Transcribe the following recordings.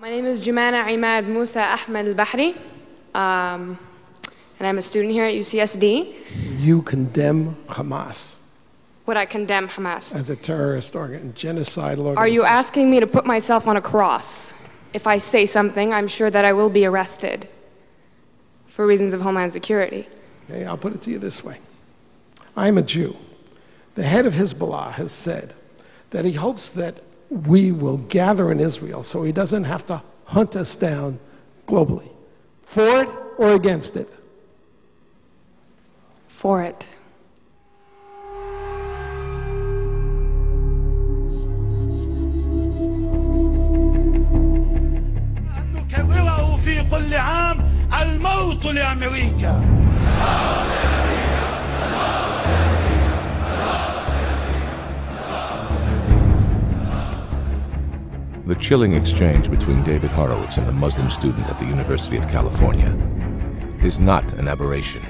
My name is Jumana Imad Musa Ahmed al-Bahri, and I'm a student here at UCSD. You condemn Hamas Would I condemn Hamas? as a terrorist genocidal organization. Are you asking me to put myself on a cross? If I say something, I'm sure that I will be arrested for reasons of homeland security. Okay, I'll put it to you this way. I'm a Jew. The head of Hezbollah has said that he hopes that we will gather in Israel so he doesn't have to hunt us down globally. For it or against it? For it. نكرره في كل عام الموت لأمريكا. The chilling exchange between David Horowitz and the Muslim student at the University of California is not an aberration.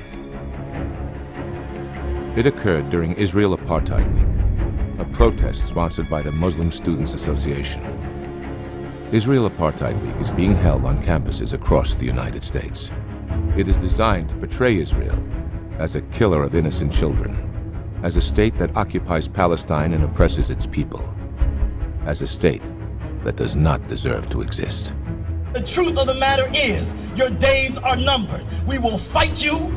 It occurred during Israel Apartheid Week, a protest sponsored by the Muslim Students Association. Israel Apartheid Week is being held on campuses across the United States. It is designed to portray Israel as a killer of innocent children, as a state that occupies Palestine and oppresses its people, as a state that does not deserve to exist. The truth of the matter is, your days are numbered. We will fight you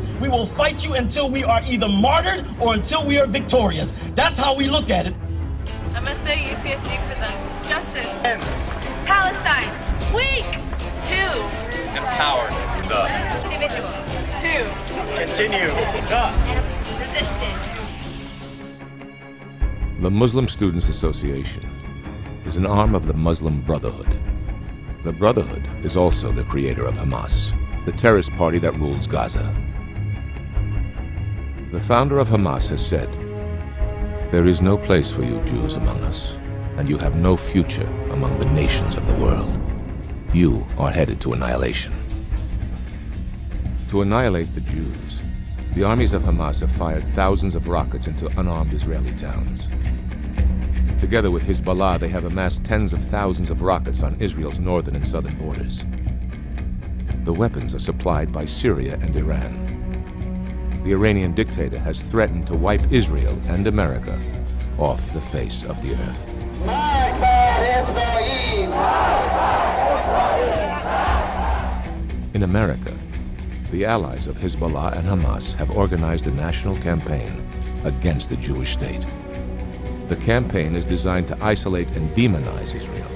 until we are either martyred or until we are victorious. That's how we look at it. MSA UCSD presents Justice and Palestine Week 2. Empowered. Individual. 2. Continue. Resistance. The Muslim Students Association is an arm of the Muslim Brotherhood. The Brotherhood is also the creator of Hamas, the terrorist party that rules Gaza. The founder of Hamas has said, "There is no place for you Jews among us, and you have no future among the nations of the world. You are headed to annihilation." To annihilate the Jews, the armies of Hamas have fired thousands of rockets into unarmed Israeli towns. Together with Hezbollah, they have amassed tens of thousands of rockets on Israel's northern and southern borders. The weapons are supplied by Syria and Iran. The Iranian dictator has threatened to wipe Israel and America off the face of the earth. In America, the allies of Hezbollah and Hamas have organized a national campaign against the Jewish state. The campaign is designed to isolate and demonize Israel.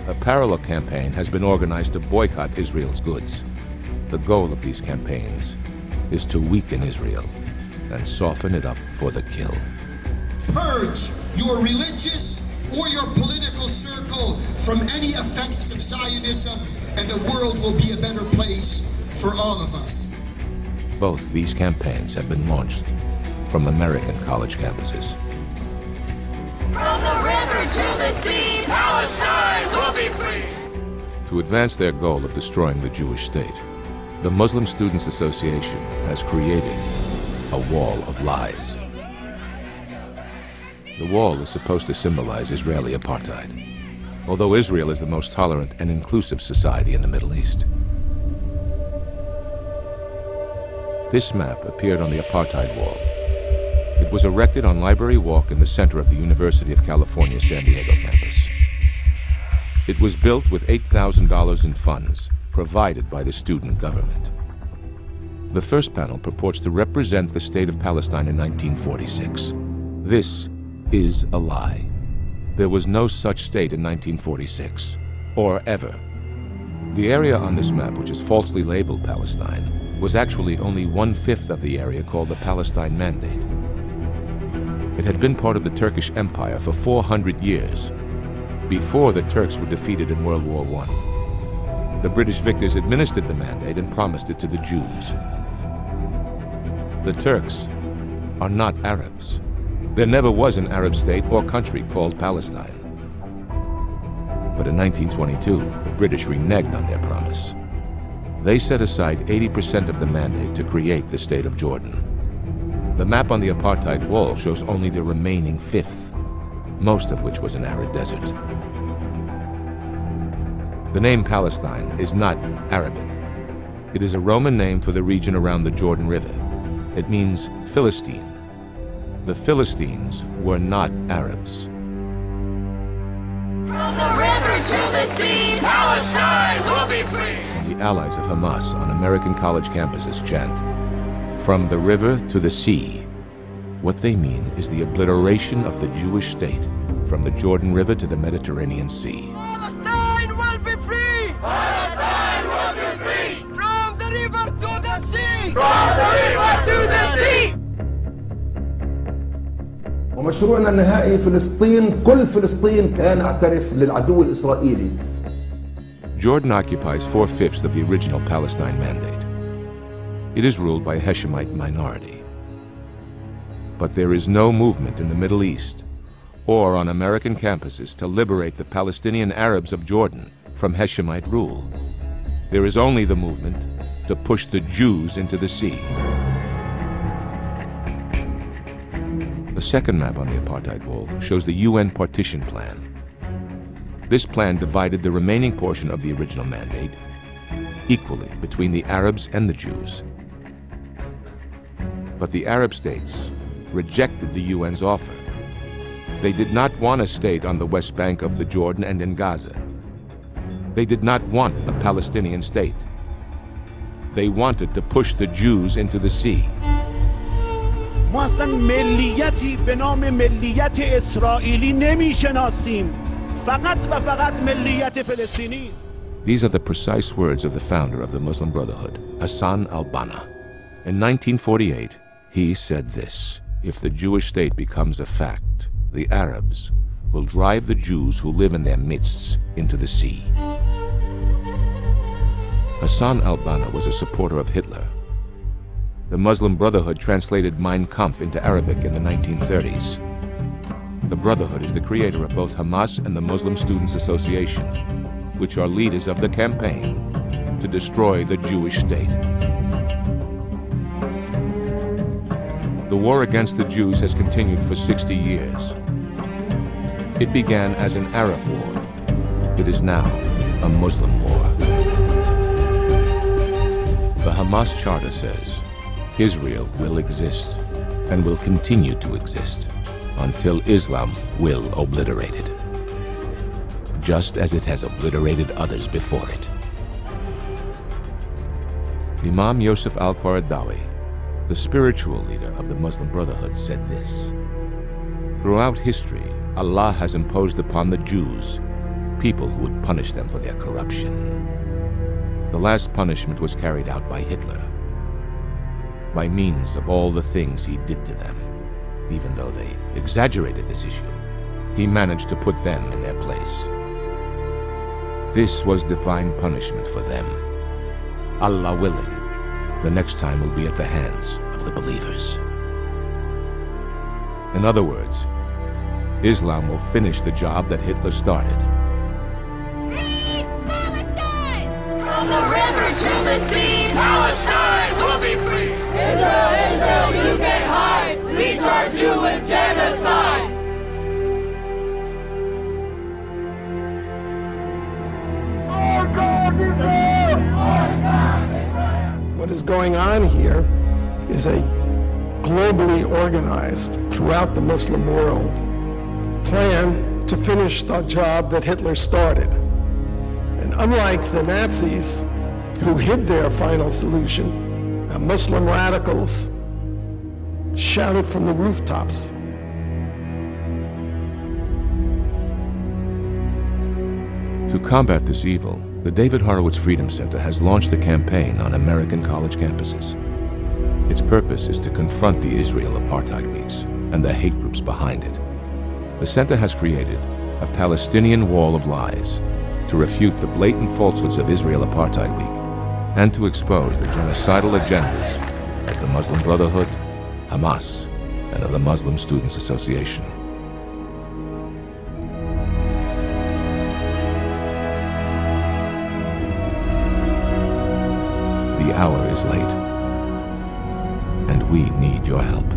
A parallel campaign has been organized to boycott Israel's goods. The goal of these campaigns is to weaken Israel and soften it up for the kill. Purge your religious or your political circle from any effects of Zionism, and the world will be a better place for all of us. Both these campaigns have been launched from American college campuses. From the river to the sea, Palestine will be free. To advance their goal of destroying the Jewish state, the Muslim Students Association has created a wall of lies. The wall is supposed to symbolize Israeli apartheid, although Israel is the most tolerant and inclusive society in the Middle East. This map appeared on the apartheid wall. It was erected on Library Walk in the center of the University of California, San Diego campus. It was built with $8,000 in funds provided by the student government. The first panel purports to represent the state of Palestine in 1946. This is a lie. There was no such state in 1946, or ever. The area on this map, which is falsely labeled Palestine, was actually only 1/5 of the area called the Palestine Mandate. It had been part of the Turkish Empire for 400 years, before the Turks were defeated in World War I. The British victors administered the mandate and promised it to the Jews. The Turks are not Arabs. There never was an Arab state or country called Palestine. But in 1922, the British reneged on their promise. They set aside 80% of the mandate to create the state of Jordan. The map on the apartheid wall shows only the remaining 1/5, most of which was an arid desert. The name Palestine is not Arabic. It is a Roman name for the region around the Jordan River. It means Philistine. The Philistines were not Arabs. From the river to the sea, Palestine will be free. The allies of Hamas on American college campuses chant, "From the river to the sea." What they mean is the obliteration of the Jewish state from the Jordan River to the Mediterranean Sea. Palestine will be free! Palestine will be free! From the river to the sea! From the river to the sea! ومشروعنا النهائي فلسطين، كل فلسطين كان اعترف للعدو الإسرائيلي. Jordan occupies 4/5 of the original Palestine Mandate. It is ruled by a Hashemite minority. But there is no movement in the Middle East or on American campuses to liberate the Palestinian Arabs of Jordan from Hashemite rule. There is only the movement to push the Jews into the sea. The second map on the apartheid wall shows the UN partition plan. This plan divided the remaining portion of the original mandate equally between the Arabs and the Jews. But the Arab states rejected the UN's offer. They did not want a state on the West Bank of the Jordan and in Gaza. They did not want a Palestinian state. They wanted to push the Jews into the sea. ما اصلا ملیتی به نام ملیت اسرائیلی نمیشناسیم، فقط و فقط ملیت فلسطینی. These are the precise words of the founder of the Muslim Brotherhood, Hassan al-Banna. In 1948, he said this: "If the Jewish state becomes a fact, the Arabs will drive the Jews who live in their midst into the sea." Hassan al-Banna was a supporter of Hitler. The Muslim Brotherhood translated Mein Kampf into Arabic in the 1930s. The Brotherhood is the creator of both Hamas and the Muslim Students Association, which are leaders of the campaign to destroy the Jewish state. The war against the Jews has continued for 60 years. It began as an Arab war. It is now a Muslim war. The Hamas Charter says, Israel will exist and will continue to exist until Islam will obliterate it, just as it has obliterated others before it. Imam Yosef al-Qaradawi, the spiritual leader of the Muslim Brotherhood, said this: "Throughout history, Allah has imposed upon the Jews people who would punish them for their corruption. The last punishment was carried out by Hitler. By means of all the things he did to them, even though they exaggerated this issue, he managed to put them in their place. This was divine punishment for them. Allah willing, the next time will be at the hands of the believers." In other words, Islam will finish the job that Hitler started. Free Palestine! From the river to the sea, Palestine will be free! Israel, Israel, you can't hide! We charge you with genocide! Our God Israel! Our God Israel! What is going on here is a globally organized, throughout the Muslim world, plan to finish the job that Hitler started. And unlike the Nazis, who hid their final solution, the Muslim radicals shouted from the rooftops. To combat this evil, the David Horowitz Freedom Center has launched a campaign on American college campuses. Its purpose is to confront the Israel Apartheid Weeks and the hate groups behind it. The center has created a Palestinian wall of lies to refute the blatant falsehoods of Israel Apartheid Week and to expose the genocidal agendas of the Muslim Brotherhood, Hamas, and of the Muslim Students Association. The hour is late, and we need your help.